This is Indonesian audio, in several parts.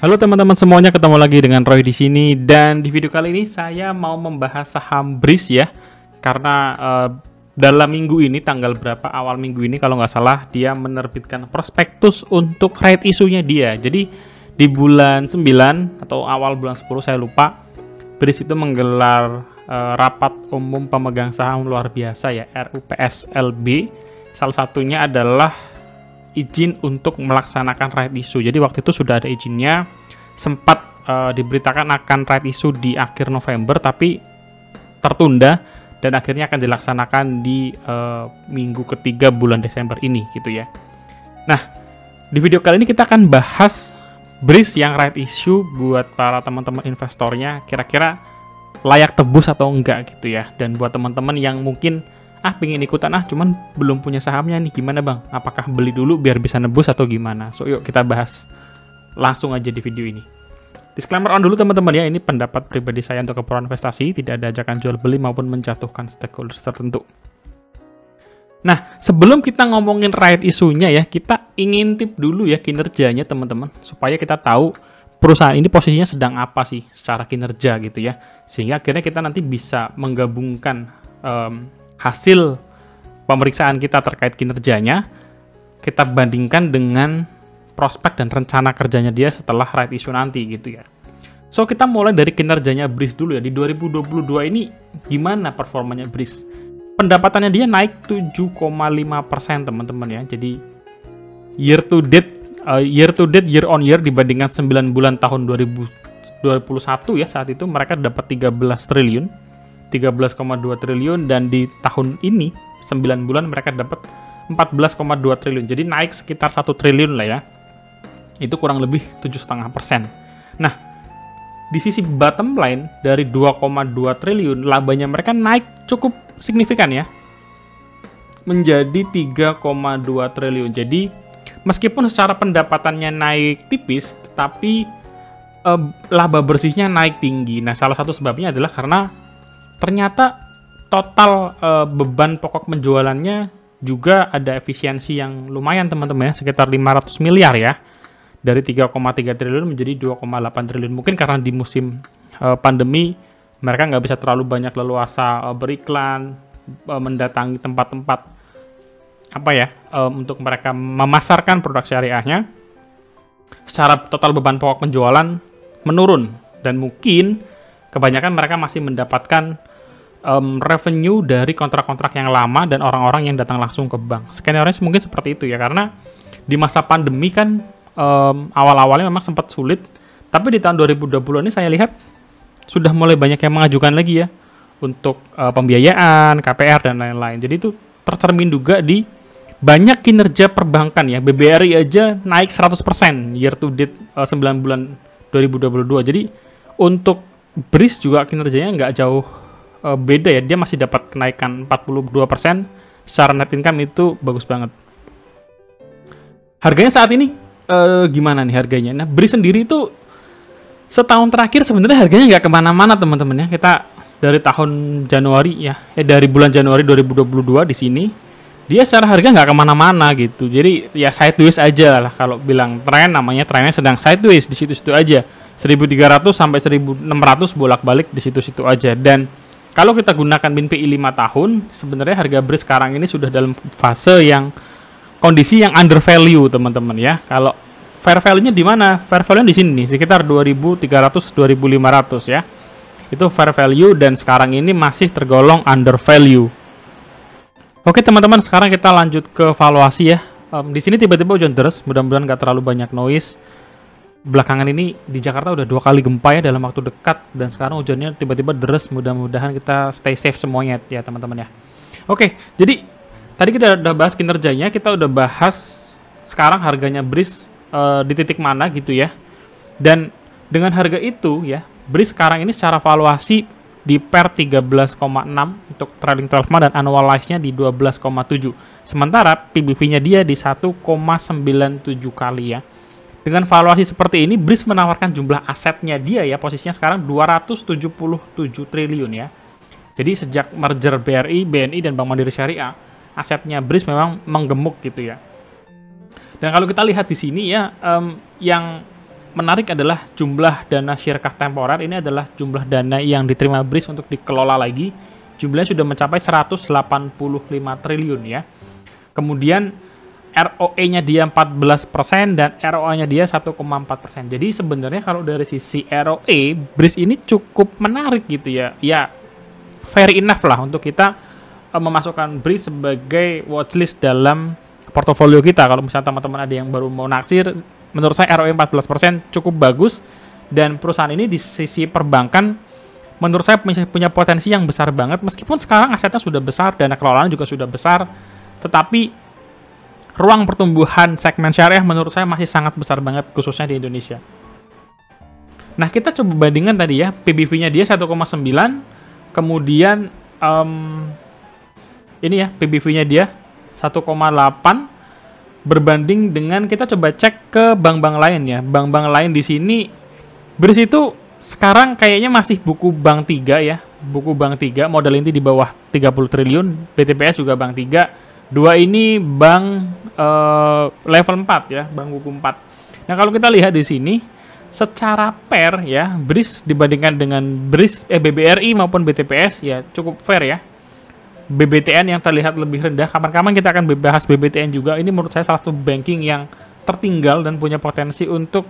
Halo teman-teman semuanya, ketemu lagi dengan Roy di sini, dan di video kali ini saya mau membahas saham BRIS ya. Karena dalam minggu ini, tanggal berapa, awal minggu ini kalau nggak salah, dia menerbitkan prospektus untuk right issue-nya dia. Jadi di bulan 9 atau awal bulan 10 saya lupa, BRIS itu menggelar rapat umum pemegang saham luar biasa ya, RUPSLB. Salah satunya adalah izin untuk melaksanakan right issue. Jadi waktu itu sudah ada izinnya, sempat diberitakan akan right issue di akhir November, tapi tertunda dan akhirnya akan dilaksanakan di minggu ketiga bulan Desember ini gitu ya. Nah, di video kali ini kita akan bahas BRIS yang right issue buat para teman-teman investornya, kira-kira layak tebus atau enggak gitu ya. Dan buat teman-teman yang mungkin pengen ikutan cuman belum punya sahamnya nih, gimana bang? Apakah beli dulu biar bisa nebus atau gimana? So yuk kita bahas langsung aja di video ini. Disclaimer on dulu teman-teman ya, ini pendapat pribadi saya untuk keperluan investasi, tidak ada ajakan jual beli maupun menjatuhkan stakeholders tertentu. Nah, sebelum kita ngomongin right issue-nya ya, kita ingin tip dulu ya kinerjanya teman-teman, supaya kita tahu perusahaan ini posisinya sedang apa sih secara kinerja gitu ya, sehingga akhirnya kita nanti bisa menggabungkan hasil pemeriksaan kita terkait kinerjanya, kita bandingkan dengan prospek dan rencana kerjanya dia setelah right issue nanti gitu ya. So kita mulai dari kinerjanya BRIS dulu ya. Di 2022 ini gimana performanya BRIS? Pendapatannya dia naik 7,5% teman-teman ya. Jadi year to date year on year dibandingkan 9 bulan tahun 2021 ya, saat itu mereka dapat 13,2 triliun, dan di tahun ini 9 bulan mereka dapat 14,2 triliun. Jadi naik sekitar 1 triliun lah ya. Itu kurang lebih 7,5%. Nah, di sisi bottom line dari 2,2 triliun, labanya mereka naik cukup signifikan ya. Menjadi 3,2 triliun. Jadi meskipun secara pendapatannya naik tipis, tapi laba bersihnya naik tinggi. Nah, salah satu sebabnya adalah karena ternyata total beban pokok penjualannya juga ada efisiensi yang lumayan teman-teman ya, sekitar 500 miliar ya. Dari 3,3 triliun menjadi 2,8 triliun. Mungkin karena di musim pandemi mereka nggak bisa terlalu banyak leluasa beriklan, mendatangi tempat-tempat untuk mereka memasarkan produk syariahnya. Secara total beban pokok penjualan menurun, dan mungkin kebanyakan mereka masih mendapatkan revenue dari kontrak-kontrak yang lama dan orang-orang yang datang langsung ke bank. Skenario mungkin seperti itu ya, karena di masa pandemi kan awal-awalnya memang sempat sulit, tapi di tahun 2020 ini saya lihat sudah mulai banyak yang mengajukan lagi ya untuk pembiayaan, KPR dan lain-lain. Jadi itu tercermin juga di banyak kinerja perbankan ya. BBRI aja naik 100% year to date 9 bulan 2022. Jadi untuk BRIS juga kinerjanya nggak jauh beda ya, dia masih dapat kenaikan 42%, secara net income itu bagus banget. Harganya saat ini gimana nih harganya? Nah, BRIS sendiri itu setahun terakhir sebenarnya harganya nggak kemana-mana teman-teman ya. Kita dari tahun Januari ya, dari bulan Januari 2022 di sini, dia secara harga nggak kemana-mana gitu. Jadi ya sideways aja lah, kalau bilang tren, namanya trennya sedang sideways di situ-situ aja. 1.300 sampai 1.600 bolak-balik di situ-situ aja. Dan kalau kita gunakan BNPI 5 tahun, sebenarnya harga BRIS sekarang ini sudah dalam fase yang kondisi yang under value teman-teman ya. Kalau fair value-nya di mana? Fair value di sini nih, sekitar 2.300 2.500 ya. Itu fair value, dan sekarang ini masih tergolong under value. Oke teman-teman, sekarang kita lanjut ke valuasi ya. Di sini tiba-tiba hujan deras, mudah-mudahan nggak terlalu banyak noise. Belakangan ini di Jakarta udah 2 kali gempa ya dalam waktu dekat, dan sekarang hujannya tiba-tiba deras. Mudah-mudahan kita stay safe semuanya ya teman-teman ya. Oke, jadi tadi kita udah bahas kinerjanya, kita udah bahas sekarang harganya BRIS di titik mana gitu ya. Dan dengan harga itu ya, BRIS sekarang ini secara valuasi di PER 13,6 untuk trailing 12 month dan annualize-nya di 12,7. Sementara PBV-nya dia di 1,97 kali ya. Dengan valuasi seperti ini, BRIS menawarkan jumlah asetnya dia ya, posisinya sekarang 277 triliun ya. Jadi sejak merger BRI, BNI, dan Bank Mandiri Syariah, asetnya BRIS memang menggemuk gitu ya. Dan kalau kita lihat di sini ya, yang menarik adalah jumlah dana syirkah temporer. Ini adalah jumlah dana yang diterima BRIS untuk dikelola lagi. Jumlahnya sudah mencapai 185 triliun ya. Kemudian ROE-nya dia 14% dan ROA-nya dia 1,4%. Jadi sebenarnya kalau dari sisi ROE, BRIS ini cukup menarik gitu ya. Ya, fair enough lah untuk kita memasukkan BRIS sebagai watchlist dalam portofolio kita. Kalau misalnya teman-teman ada yang baru mau naksir, menurut saya ROE 14% cukup bagus. Dan perusahaan ini di sisi perbankan, menurut saya punya potensi yang besar banget. Meskipun sekarang asetnya sudah besar, dana kelolaan juga sudah besar, tetapi ruang pertumbuhan segmen syariah menurut saya masih sangat besar banget, khususnya di Indonesia. Nah, kita coba bandingkan tadi ya, PBV-nya dia 1,9, kemudian ini ya, PBV-nya dia 1,8, berbanding dengan kita coba cek ke bank-bank lain ya. Bank-bank lain di sini, BRIS itu sekarang kayaknya masih buku bank 3 ya, buku bank 3, modal inti di bawah 30 triliun, BTPS juga bank 3, dua ini bank level 4 ya, bank buku 4. Nah, kalau kita lihat di sini secara pair ya, BRIS dibandingkan dengan BBRI maupun BTPS ya cukup fair ya. BBTN yang terlihat lebih rendah, kapan-kapan kita akan bahas BBTN juga. Ini menurut saya salah satu banking yang tertinggal dan punya potensi untuk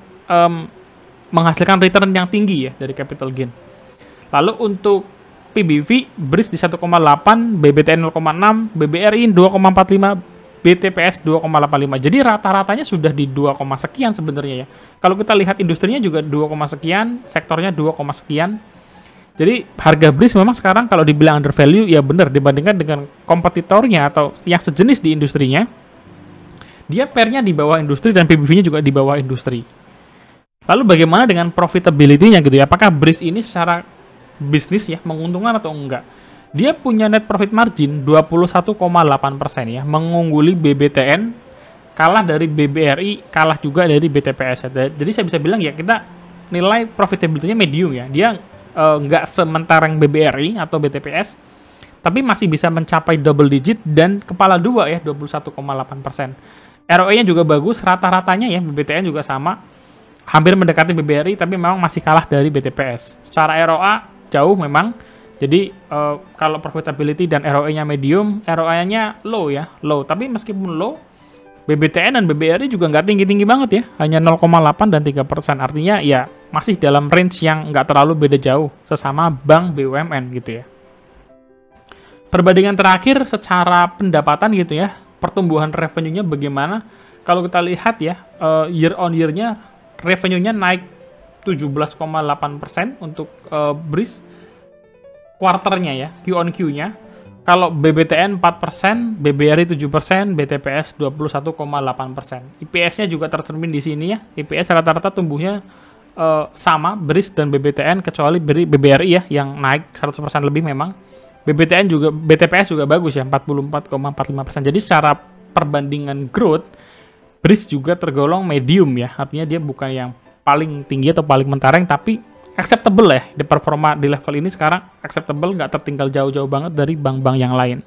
menghasilkan return yang tinggi ya dari capital gain. Lalu untuk PBV, BRIS di 1,8, BBTN 0,6, BBRI 2,45, BTPS 2,85. Jadi rata-ratanya sudah di 2, sekian sebenarnya ya. Kalau kita lihat industrinya juga 2, sekian, sektornya 2, sekian. Jadi harga BRIS memang sekarang kalau dibilang under value ya benar dibandingkan dengan kompetitornya atau yang sejenis di industrinya. Dia pairnya di bawah industri dan PBV-nya juga di bawah industri. Lalu bagaimana dengan profitability-nya gitu ya? Apakah BRIS ini secara bisnis ya menguntungkan atau enggak? Dia punya net profit margin 21,8% ya, mengungguli BBTN, kalah dari BBRI, kalah juga dari BTPS. Jadi saya bisa bilang ya kita nilai profitability-nya medium ya. Dia enggak sementereng BBRI atau BTPS, tapi masih bisa mencapai double digit dan kepala dua ya, 21,8%. ROE-nya juga bagus, rata-ratanya ya BBTN juga sama, hampir mendekati BBRI, tapi memang masih kalah dari BTPS. Secara ROA jauh memang. Jadi kalau profitability dan ROE-nya medium, ROA-nya low ya, low. Tapi meskipun low, BBTN dan BBRI juga nggak tinggi-tinggi banget ya, hanya 0,8 dan 3%. Artinya ya masih dalam range yang nggak terlalu beda jauh sesama bank BUMN gitu ya. Perbandingan terakhir secara pendapatan gitu ya, pertumbuhan revenue-nya bagaimana? Kalau kita lihat ya, year on year-nya revenue-nya naik 17,8% untuk BRIS quarternya ya, Q on Q-nya. Kalau BBTN 4%, BBRI 7%, BTPS 21,8%. IPS-nya juga tercermin di sini ya. IPS rata-rata tumbuhnya sama BRIS dan BBTN kecuali BBRI ya yang naik 100% lebih memang. BBTN juga, BTPS juga bagus ya, 44,45%. Jadi secara perbandingan growth, BRIS juga tergolong medium ya. Artinya dia bukan yang paling tinggi atau paling mentereng, tapi acceptable ya. Di performa di level ini sekarang acceptable, nggak tertinggal jauh-jauh banget dari bank-bank yang lain.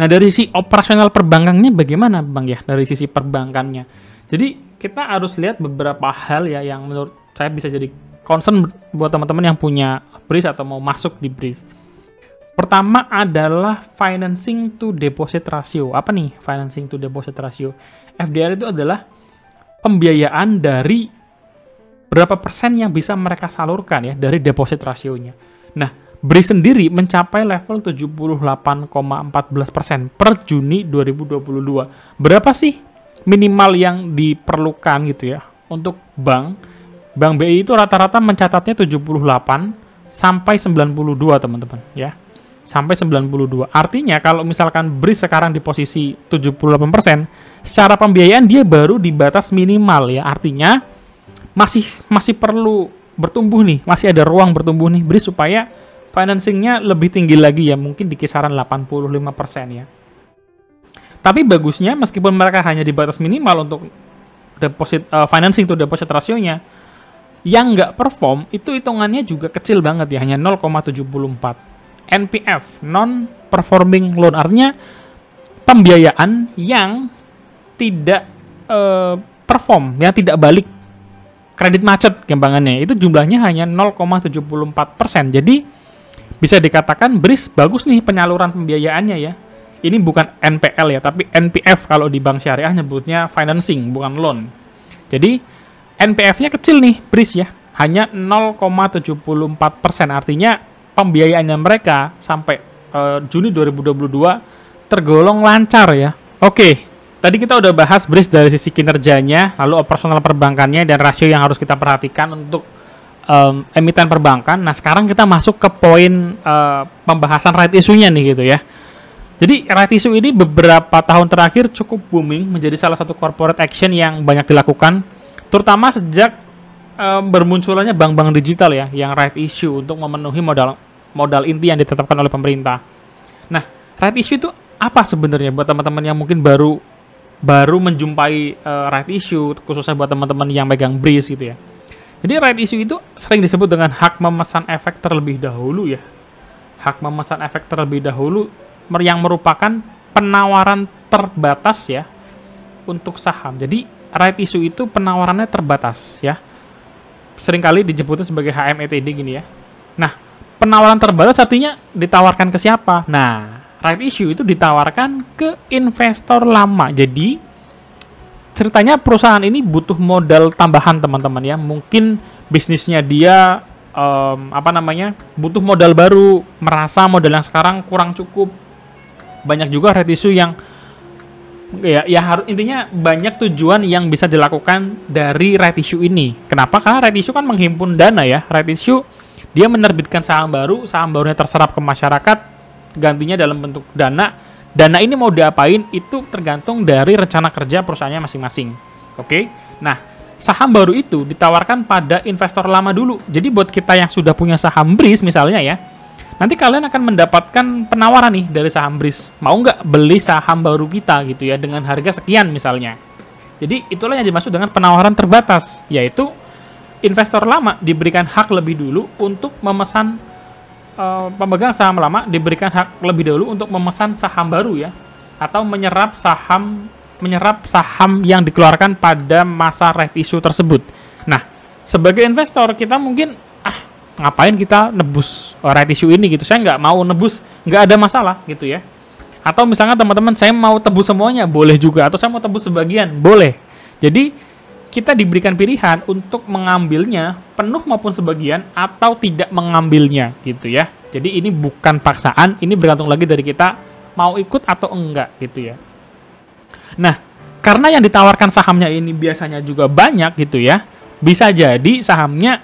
Nah, dari sisi operasional perbankannya bagaimana Bang ya? Dari sisi perbankannya. Jadi kita harus lihat beberapa hal ya yang menurut saya bisa jadi concern buat teman-teman yang punya BRIS atau mau masuk di BRIS. Pertama adalah financing to deposit ratio. Apa nih financing to deposit ratio? FDR itu adalah pembiayaan dari berapa persen yang bisa mereka salurkan ya dari deposit rasionya. Nah, BRIS sendiri mencapai level 78,14% per Juni 2022. Berapa sih minimal yang diperlukan gitu ya untuk bank? Bank BI itu rata-rata mencatatnya 78 sampai 92 teman-teman ya. Sampai 92. Artinya kalau misalkan BRIS sekarang di posisi 78%, secara pembiayaan dia baru di batas minimal ya. Artinya masih perlu bertumbuh nih, masih ada ruang bertumbuh nih BRIS supaya financingnya lebih tinggi lagi ya, mungkin di kisaran 85% ya. Tapi bagusnya meskipun mereka hanya di batas minimal untuk deposit financing to deposit rasionya, yang nggak perform itu hitungannya juga kecil banget ya, hanya 0,74. NPF, non-performing loan, artinya pembiayaan yang tidak perform, yang tidak balik kredit macet gampangannya, itu jumlahnya hanya 0,74%. Jadi bisa dikatakan BRIS bagus nih penyaluran pembiayaannya ya. Ini bukan NPL ya, tapi NPF kalau di bank syariah nyebutnya financing, bukan loan. Jadi NPF-nya kecil nih BRIS ya, hanya 0,74%. Artinya pembiayaannya mereka sampai Juni 2022 tergolong lancar ya. Oke, tadi kita udah bahas BRIS dari sisi kinerjanya, lalu operasional perbankannya, dan rasio yang harus kita perhatikan untuk emiten perbankan. Nah, sekarang kita masuk ke poin pembahasan right issue-nya nih gitu ya. Jadi right issue ini beberapa tahun terakhir cukup booming, menjadi salah satu corporate action yang banyak dilakukan, terutama sejak bermunculannya bank-bank digital ya, yang right issue untuk memenuhi modal inti yang ditetapkan oleh pemerintah. Nah, right issue itu apa sebenarnya buat teman-teman yang mungkin baru menjumpai right issue, khususnya buat teman-teman yang megang BRIS gitu ya. Jadi right issue itu sering disebut dengan hak memesan efek terlebih dahulu ya. Hak memesan efek terlebih dahulu yang merupakan penawaran terbatas ya untuk saham. Jadi right issue itu penawarannya terbatas ya. Seringkali disebutnya sebagai HMETD gini ya. Nah, penawaran terbatas artinya ditawarkan ke siapa? Nah, right issue itu ditawarkan ke investor lama. Jadi ceritanya perusahaan ini butuh modal tambahan teman-teman ya. Mungkin bisnisnya dia butuh modal baru, merasa modal yang sekarang kurang cukup. Banyak juga right issue yang intinya banyak tujuan yang bisa dilakukan dari right issue ini. Kenapa? Karena right issue kan menghimpun dana ya. Right issue dia menerbitkan saham barunya terserap ke masyarakat, gantinya dalam bentuk dana. Dana ini mau diapain itu tergantung dari rencana kerja perusahaannya masing-masing. Oke? Nah, saham baru itu ditawarkan pada investor lama dulu. Jadi buat kita yang sudah punya saham BRIS misalnya ya, nanti kalian akan mendapatkan penawaran nih dari saham BRIS. Mau nggak beli saham baru kita gitu ya dengan harga sekian misalnya. Jadi itulah yang dimaksud dengan penawaran terbatas, yaitu investor lama diberikan hak lebih dulu untuk memesan pemegang saham lama diberikan hak lebih dahulu untuk memesan saham baru ya, atau menyerap saham yang dikeluarkan pada masa right issue tersebut. Nah, sebagai investor kita mungkin ngapain kita nebus right issue ini gitu, saya nggak mau nebus, nggak ada masalah gitu ya. Atau misalnya teman-teman saya mau tebus semuanya, boleh juga, atau saya mau tebus sebagian, boleh. Jadi kita diberikan pilihan untuk mengambilnya penuh maupun sebagian atau tidak mengambilnya gitu ya. Jadi ini bukan paksaan, ini bergantung lagi dari kita mau ikut atau enggak gitu ya. Nah, karena yang ditawarkan sahamnya ini biasanya juga banyak gitu ya, bisa jadi sahamnya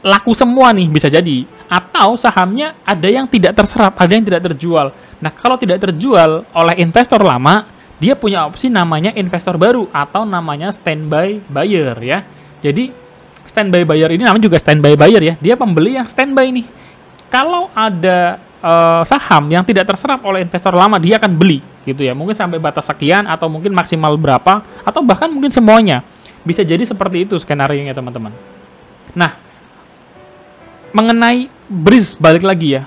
laku semua nih, bisa jadi. Atau sahamnya ada yang tidak terserap, ada yang tidak terjual. Nah, kalau tidak terjual oleh investor lama, dia punya opsi namanya investor baru atau namanya standby buyer ya. Jadi standby buyer ini namanya juga standby buyer ya. Dia pembeli yang standby nih. Kalau ada saham yang tidak terserap oleh investor lama, dia akan beli gitu ya. Mungkin sampai batas sekian atau mungkin maksimal berapa atau bahkan mungkin semuanya. Bisa jadi seperti itu skenario-nya teman-teman. Nah, mengenai BRIS balik lagi ya.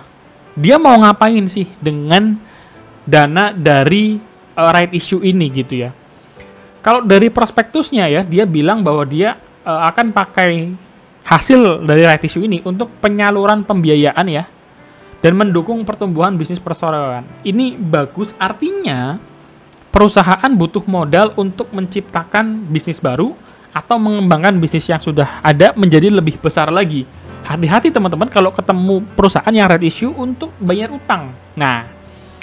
Dia mau ngapain sih dengan dana dari right issue ini gitu ya. Kalau dari prospektusnya ya, dia bilang bahwa dia akan pakai hasil dari right issue ini untuk penyaluran pembiayaan ya, dan mendukung pertumbuhan bisnis perseroan. Ini bagus, artinya perusahaan butuh modal untuk menciptakan bisnis baru atau mengembangkan bisnis yang sudah ada menjadi lebih besar lagi. Hati-hati teman-teman kalau ketemu perusahaan yang right issue untuk bayar utang. Nah,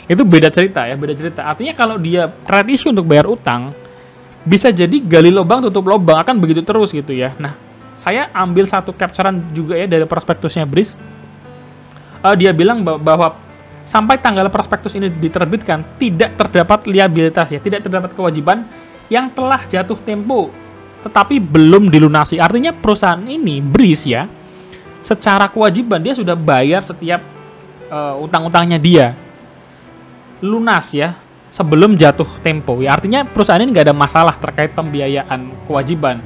itu beda cerita ya, beda cerita. Artinya kalau dia right issue untuk bayar utang, bisa jadi gali lubang tutup lubang, akan begitu terus gitu ya. Nah, saya ambil satu capturean juga ya dari prospektusnya BRIS. Dia bilang bahwa sampai tanggal prospektus ini diterbitkan tidak terdapat liabilitas ya, tidak terdapat kewajiban yang telah jatuh tempo tetapi belum dilunasi. Artinya perusahaan ini BRIS ya, secara kewajiban dia sudah bayar setiap utang-utangnya dia lunas ya sebelum jatuh tempo ya. Artinya perusahaan ini nggak ada masalah terkait pembiayaan kewajiban.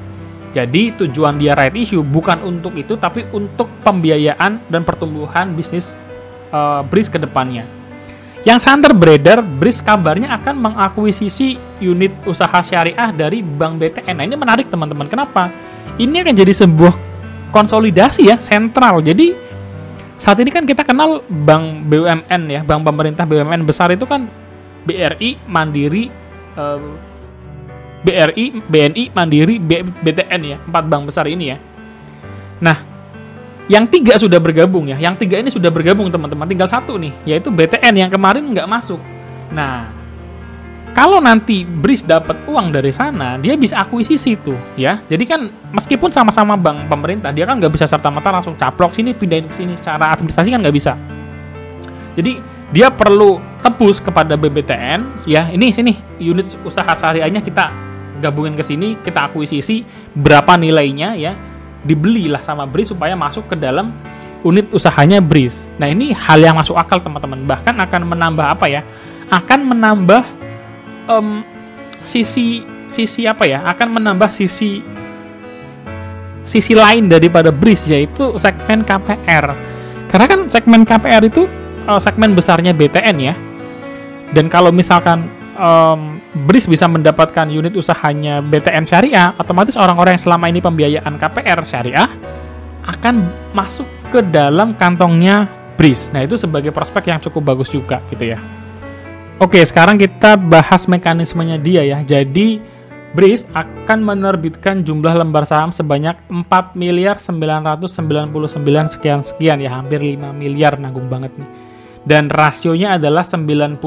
Jadi tujuan dia right issue bukan untuk itu, tapi untuk pembiayaan dan pertumbuhan bisnis BRIS ke depannya. Yang santer beredar, BRIS kabarnya akan mengakuisisi unit usaha syariah dari Bank BTN. Nah, ini menarik teman-teman. Kenapa? Ini akan jadi sebuah konsolidasi ya, sentral. Jadi saat ini kan kita kenal bank BUMN ya, bank pemerintah BUMN besar itu kan BRI, Mandiri, BRI, BNI, Mandiri, BTN ya, 4 bank besar ini ya. Nah, yang 3 sudah bergabung ya, yang 3 ini sudah bergabung teman-teman, tinggal 1 nih, yaitu BTN yang kemarin nggak masuk. Nah, kalau nanti BRIS dapat uang dari sana, dia bisa akuisisi tuh ya. Jadi kan meskipun sama-sama bank pemerintah, dia kan nggak bisa serta-merta langsung caplok sini pindahin ke sini, secara administrasi kan nggak bisa. Jadi dia perlu tebus kepada BBTN ya, ini sini unit usaha syariahnya kita gabungin ke sini, kita akuisisi, berapa nilainya ya, dibelilah sama BRIS supaya masuk ke dalam unit usahanya BRIS. Nah, ini hal yang masuk akal teman-teman. Bahkan akan menambah apa ya? Akan menambah sisi apa ya? Akan menambah sisi lain daripada BRIS, yaitu segmen KPR. Karena kan segmen KPR itu segmen besarnya BTN ya. Dan kalau misalkan BRIS bisa mendapatkan unit usahanya BTN Syariah, otomatis orang-orang yang selama ini pembiayaan KPR Syariah akan masuk ke dalam kantongnya BRIS. Nah, itu sebagai prospek yang cukup bagus juga gitu ya. Oke, sekarang kita bahas mekanismenya dia ya. Jadi BRIS akan menerbitkan jumlah lembar saham sebanyak 4.999 sekian ya, hampir 5 miliar, nanggung banget nih. Dan rasionya adalah 90.000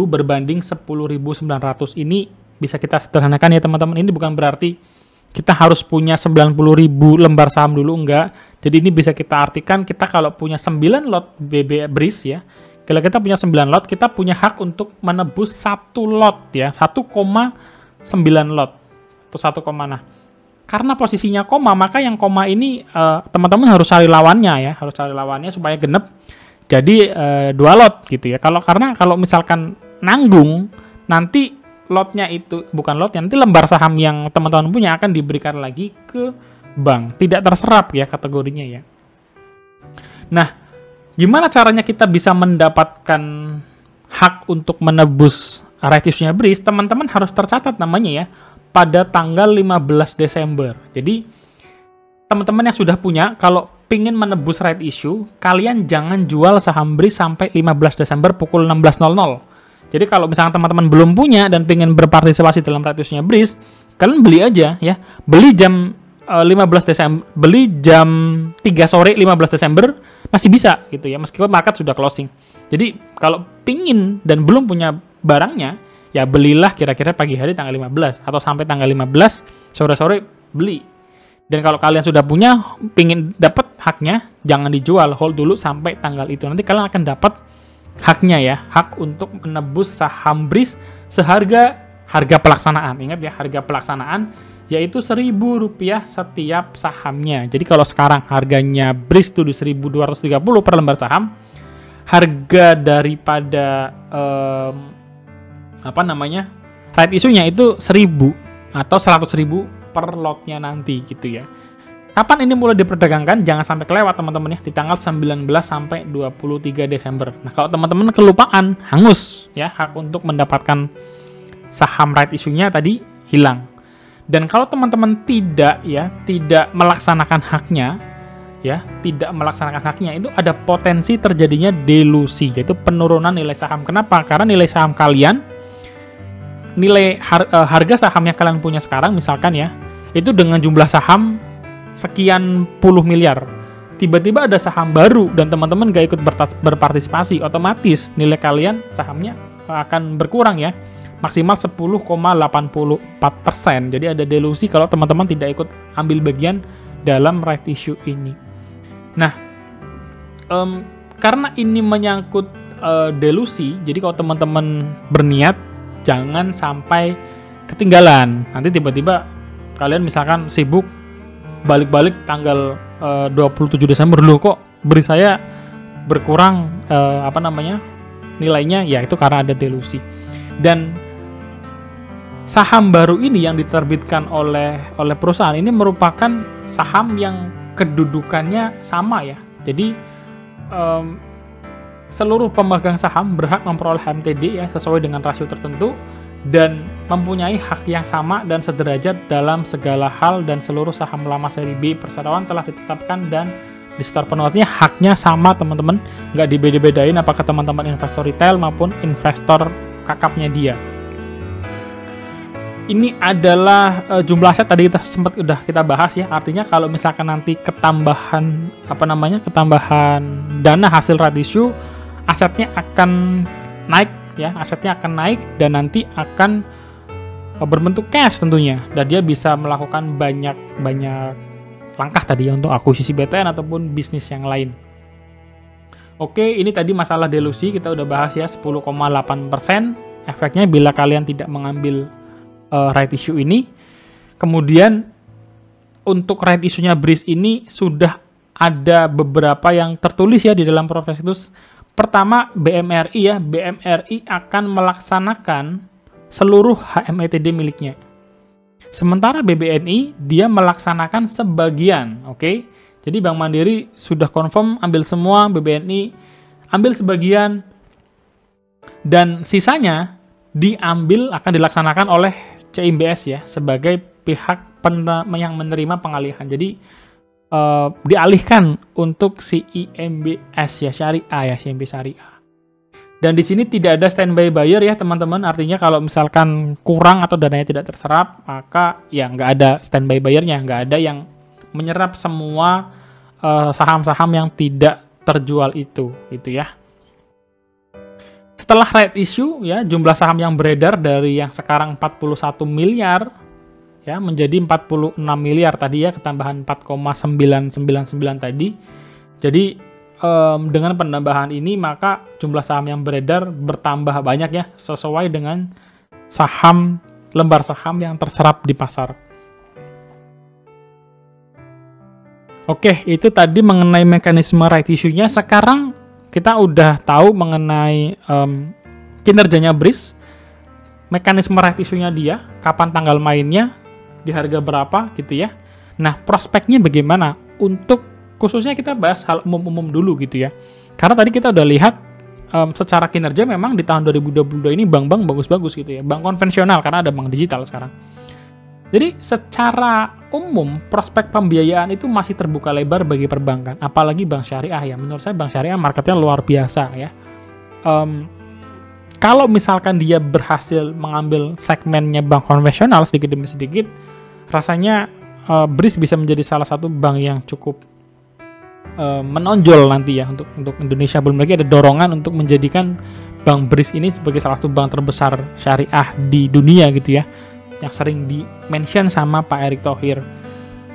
berbanding 10.900. Ini bisa kita sederhanakan ya teman-teman. Ini bukan berarti kita harus punya 90.000 lembar saham dulu, enggak. Jadi ini bisa kita artikan, kita kalau punya 9 lot BRIS ya, kalau kita punya 9 lot, kita punya hak untuk menebus 1 lot ya, 1,9 lot atau 1, nah. Karena posisinya koma, maka yang koma ini teman-teman harus cari lawannya ya, harus cari lawannya supaya genep. Jadi 2 lot gitu ya. Karena kalau misalkan nanggung, nanti lotnya itu bukan lotnya, nanti lembar saham yang teman-teman punya akan diberikan lagi ke bank, tidak terserap ya kategorinya ya. Nah, gimana caranya kita bisa mendapatkan hak untuk menebus right issue-nya BRIS? Teman-teman harus tercatat namanya ya pada tanggal 15 Desember. Jadi teman-teman yang sudah punya, kalau pingin menebus right issue, kalian jangan jual saham BRIS sampai 15 Desember pukul 16.00. Jadi kalau misalnya teman-teman belum punya dan pingin berpartisipasi dalam right issue-nya BRIS, kalian beli aja ya. Beli jam 15 Desember, beli jam 3 sore 15 Desember masih bisa gitu ya, meskipun market sudah closing. Jadi kalau pingin dan belum punya barangnya, ya belilah kira-kira pagi hari tanggal 15 atau sampai tanggal 15 sore-sore beli. Dan kalau kalian sudah punya, pingin dapat haknya, jangan dijual, hold dulu sampai tanggal itu. Nanti kalian akan dapat haknya ya, hak untuk menebus saham BRIS seharga harga pelaksanaan. Ingat ya, harga pelaksanaan yaitu Rp1.000 setiap sahamnya. Jadi kalau sekarang harganya BRIS itu di 1.230 per lembar saham, harga daripada right issue-nya itu 1.000 atau 100.000 per lotnya nanti gitu ya. Kapan ini mulai diperdagangkan? Jangan sampai kelewat teman-teman ya, di tanggal 19 sampai 23 Desember. Nah, kalau teman-teman kelupaan, hangus ya hak untuk mendapatkan saham right issue-nya tadi hilang. Dan kalau teman-teman tidak melaksanakan haknya ya, itu ada potensi terjadinya delusi, yaitu penurunan nilai saham. Kenapa? Karena nilai saham kalian, harga saham yang kalian punya sekarang misalkan ya, itu dengan jumlah saham sekian puluh miliar. Tiba-tiba ada saham baru dan teman-teman gak ikut berpartisipasi, otomatis nilai kalian sahamnya akan berkurang ya, maksimal 10,84%. Jadi ada delusi kalau teman-teman tidak ikut ambil bagian dalam right issue ini. Nah, karena ini menyangkut delusi, jadi kalau teman-teman berniat jangan sampai ketinggalan. Nanti tiba-tiba kalian misalkan sibuk balik-balik tanggal 27 Desember, loh kok BRIS saya berkurang nilainya, ya itu karena ada delusi. Dan saham baru ini yang diterbitkan oleh perusahaan ini merupakan saham yang kedudukannya sama ya. Jadi seluruh pemegang saham berhak memperoleh MTD ya sesuai dengan rasio tertentu dan mempunyai hak yang sama dan sederajat dalam segala hal, dan seluruh saham lama seri B perseroan telah ditetapkan dan disetor penuh. Artinya haknya sama teman-teman, nggak dibeda-bedain apakah teman-teman investor retail maupun investor kakapnya dia. Ini adalah jumlah aset tadi kita bahas ya. Artinya kalau misalkan nanti ketambahan ketambahan dana hasil rights issue, asetnya akan naik ya, dan nanti akan berbentuk cash tentunya, dan dia bisa melakukan banyak langkah tadi ya untuk akuisisi BTN ataupun bisnis yang lain. Oke, ini tadi masalah delusi kita udah bahas ya, 10,8% efeknya bila kalian tidak mengambil right issue ini. Kemudian untuk right issue-nya BRIS ini sudah ada beberapa yang tertulis ya di dalam prospektus. Pertama, BMRI ya, BMRI akan melaksanakan seluruh HMETD miliknya. Sementara BBNI dia melaksanakan sebagian, oke? Jadi Bank Mandiri sudah confirm ambil semua, BBNI ambil sebagian, dan sisanya akan dilaksanakan oleh CIMBS ya sebagai pihak yang menerima pengalihan. Jadi dialihkan untuk si IMBS ya, Syariah ya, CIMB Syariah. Dan di sini tidak ada standby buyer ya teman-teman. Artinya kalau misalkan kurang atau dananya tidak terserap, maka ya nggak ada standby buyernya, nggak ada yang menyerap semua saham-saham yang tidak terjual itu, gitu ya. Setelah right issue ya, jumlah saham yang beredar dari yang sekarang 41 miliar ya menjadi 46 miliar tadi ya, ketambahan 4,999 tadi. Jadi dengan penambahan ini maka jumlah saham yang beredar bertambah banyak ya, sesuai dengan lembar saham yang terserap di pasar. Oke, itu tadi mengenai mekanisme right issue-nya. Sekarang kita udah tahu mengenai kinerjanya BRIS, mekanisme right issue-nya dia, kapan tanggal mainnya, di harga berapa gitu ya. Nah, prospeknya bagaimana? Untuk khususnya kita bahas hal umum-umum dulu gitu ya. Karena tadi kita udah lihat secara kinerja memang di tahun 2022 ini bank-bank bagus-bagus gitu ya. Bank konvensional karena ada bank digital sekarang. Jadi secara umum prospek pembiayaan itu masih terbuka lebar bagi perbankan, apalagi bank syariah ya. Menurut saya bank syariah marketnya luar biasa ya. Kalau misalkan dia berhasil mengambil segmennya bank konvensional sedikit demi sedikit, rasanya BRIS bisa menjadi salah satu bank yang cukup menonjol nanti ya untuk Indonesia. Belum lagi ada dorongan untuk menjadikan bank BRIS ini sebagai salah satu bank terbesar syariah di dunia gitu ya, yang sering di-mention sama Pak Erick Thohir.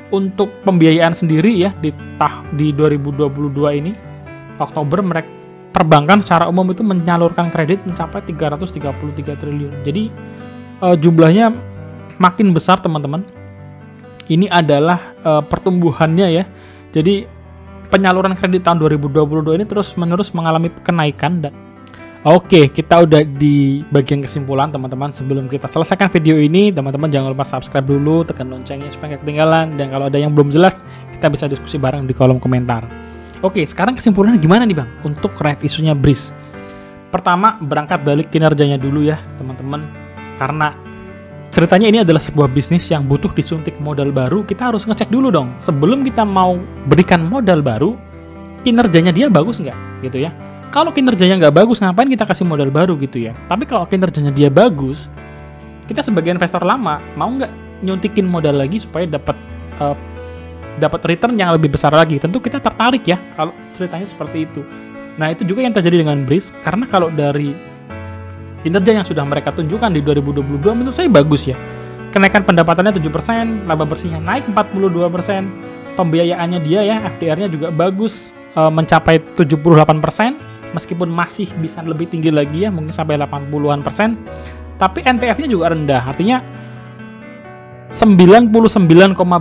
Untuk pembiayaan sendiri ya di 2022 ini Oktober, perbankan secara umum itu menyalurkan kredit mencapai 333 triliun. Jadi jumlahnya makin besar teman-teman. Ini adalah pertumbuhannya ya. Jadi penyaluran kredit tahun 2022 ini terus-menerus mengalami kenaikan. Dan oke, kita udah di bagian kesimpulan teman-teman. Sebelum kita selesaikan video ini, teman-teman jangan lupa subscribe dulu, tekan loncengnya supaya nggak ketinggalan. Dan kalau ada yang belum jelas, kita bisa diskusi bareng di kolom komentar. Oke, sekarang kesimpulannya gimana nih Bang untuk right issue-nya BRIS? Pertama, berangkat dari kinerjanya dulu ya teman-teman. Karena ceritanya ini adalah sebuah bisnis yang butuh disuntik modal baru. Kita harus ngecek dulu dong, sebelum kita mau berikan modal baru, kinerjanya dia bagus nggak gitu ya. Kalau kinerjanya nggak bagus, ngapain kita kasih modal baru gitu ya. Tapi kalau kinerjanya dia bagus, kita sebagai investor lama mau nggak nyuntikin modal lagi supaya dapat return yang lebih besar lagi. Tentu kita tertarik ya kalau ceritanya seperti itu. Nah, itu juga yang terjadi dengan BRIS, karena kalau dari kinerja yang sudah mereka tunjukkan di 2022 menurut saya bagus ya. Kenaikan pendapatannya 7%, laba bersihnya naik 42%, pembiayaannya dia ya, FDR-nya juga bagus, mencapai 78%, meskipun masih bisa lebih tinggi lagi ya, mungkin sampai 80-an%. Tapi NPF-nya juga rendah, artinya 99,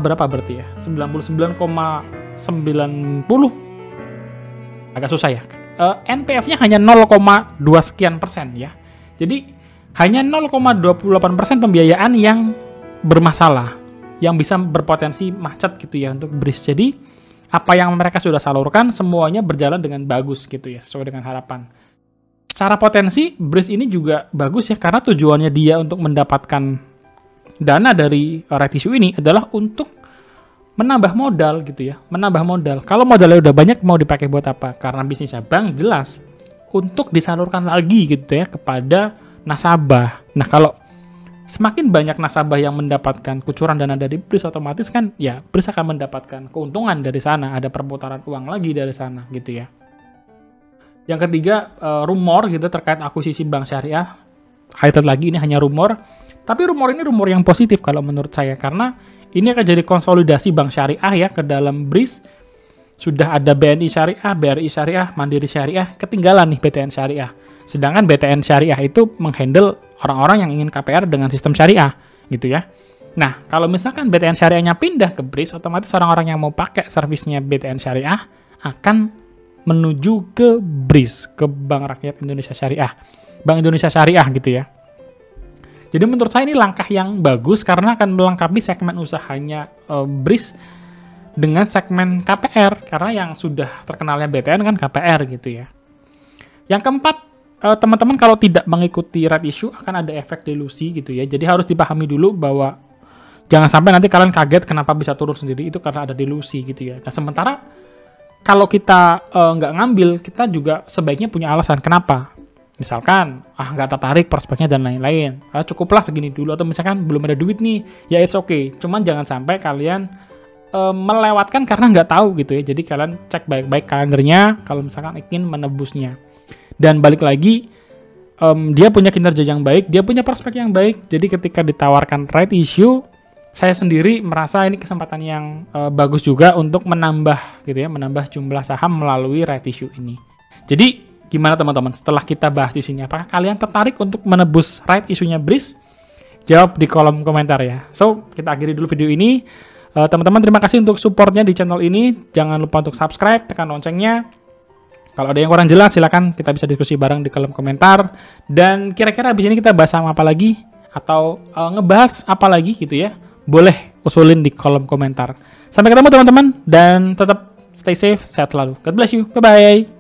berapa berarti ya? 99,90, agak susah ya. NPF-nya hanya 0,2 sekian persen ya. Jadi hanya 0,28% pembiayaan yang bermasalah, yang bisa berpotensi macet gitu ya untuk BRIS. Jadi apa yang mereka sudah salurkan semuanya berjalan dengan bagus gitu ya, sesuai dengan harapan. Secara potensi, Breeze ini juga bagus ya, karena tujuannya dia untuk mendapatkan dana dari right issue ini adalah untuk menambah modal gitu ya, menambah modal. Kalau modalnya udah banyak mau dipakai buat apa? Karena bisnisnya bank jelas untuk disalurkan lagi gitu ya kepada nasabah. Nah, kalau semakin banyak nasabah yang mendapatkan kucuran dana dari Breeze, otomatis kan ya Breeze akan mendapatkan keuntungan dari sana, ada perputaran uang lagi dari sana gitu ya. Yang ketiga, rumor gitu terkait akuisisi bank syariah. Highlight lagi, ini hanya rumor, tapi rumor ini rumor yang positif kalau menurut saya, karena ini akan jadi konsolidasi bank syariah ya ke dalam Breeze. Sudah ada BNI Syariah, BRI Syariah, Mandiri Syariah, ketinggalan nih BTN Syariah. Sedangkan BTN Syariah itu menghandle orang-orang yang ingin KPR dengan sistem syariah, gitu ya. Nah, kalau misalkan BTN Syariahnya pindah ke Breeze, otomatis orang-orang yang mau pakai servisnya BTN Syariah akan menuju ke Breeze, ke Bank Rakyat Indonesia Syariah. Bank Indonesia Syariah gitu ya. Jadi menurut saya ini langkah yang bagus karena akan melengkapi segmen usahanya Breeze dengan segmen KPR, karena yang sudah terkenalnya BTN kan KPR gitu ya. Yang keempat, teman-teman kalau tidak mengikuti right issue akan ada efek delusi gitu ya. Jadi harus dipahami dulu bahwa jangan sampai nanti kalian kaget kenapa bisa turun sendiri, itu karena ada delusi gitu ya. Nah, sementara kalau kita nggak ngambil, kita juga sebaiknya punya alasan kenapa. Misalkan, nggak tertarik prospeknya dan lain-lain. Cukuplah segini dulu, atau misalkan belum ada duit nih, ya it's okay. Cuman jangan sampai kalian melewatkan karena nggak tahu gitu ya. Jadi kalian cek baik-baik kalendernya kalau misalkan ingin menebusnya. Dan balik lagi, dia punya kinerja yang baik, dia punya prospek yang baik. Jadi ketika ditawarkan right issue, saya sendiri merasa ini kesempatan yang bagus juga untuk menambah gitu ya, menambah jumlah saham melalui right issue ini. Jadi gimana teman-teman? Setelah kita bahas di sini, apakah kalian tertarik untuk menebus right issue-nya Breeze? Jawab di kolom komentar ya. So, kita akhiri dulu video ini. Teman-teman, terima kasih untuk supportnya di channel ini. Jangan lupa untuk subscribe, tekan loncengnya. Kalau ada yang kurang jelas, silakan kita bisa diskusi bareng di kolom komentar. Dan kira-kira abis ini kita bahas sama apa lagi? Atau ngebahas apa lagi gitu ya? Boleh usulin di kolom komentar. Sampai ketemu teman-teman, dan tetap stay safe, sehat selalu. God bless you, bye-bye.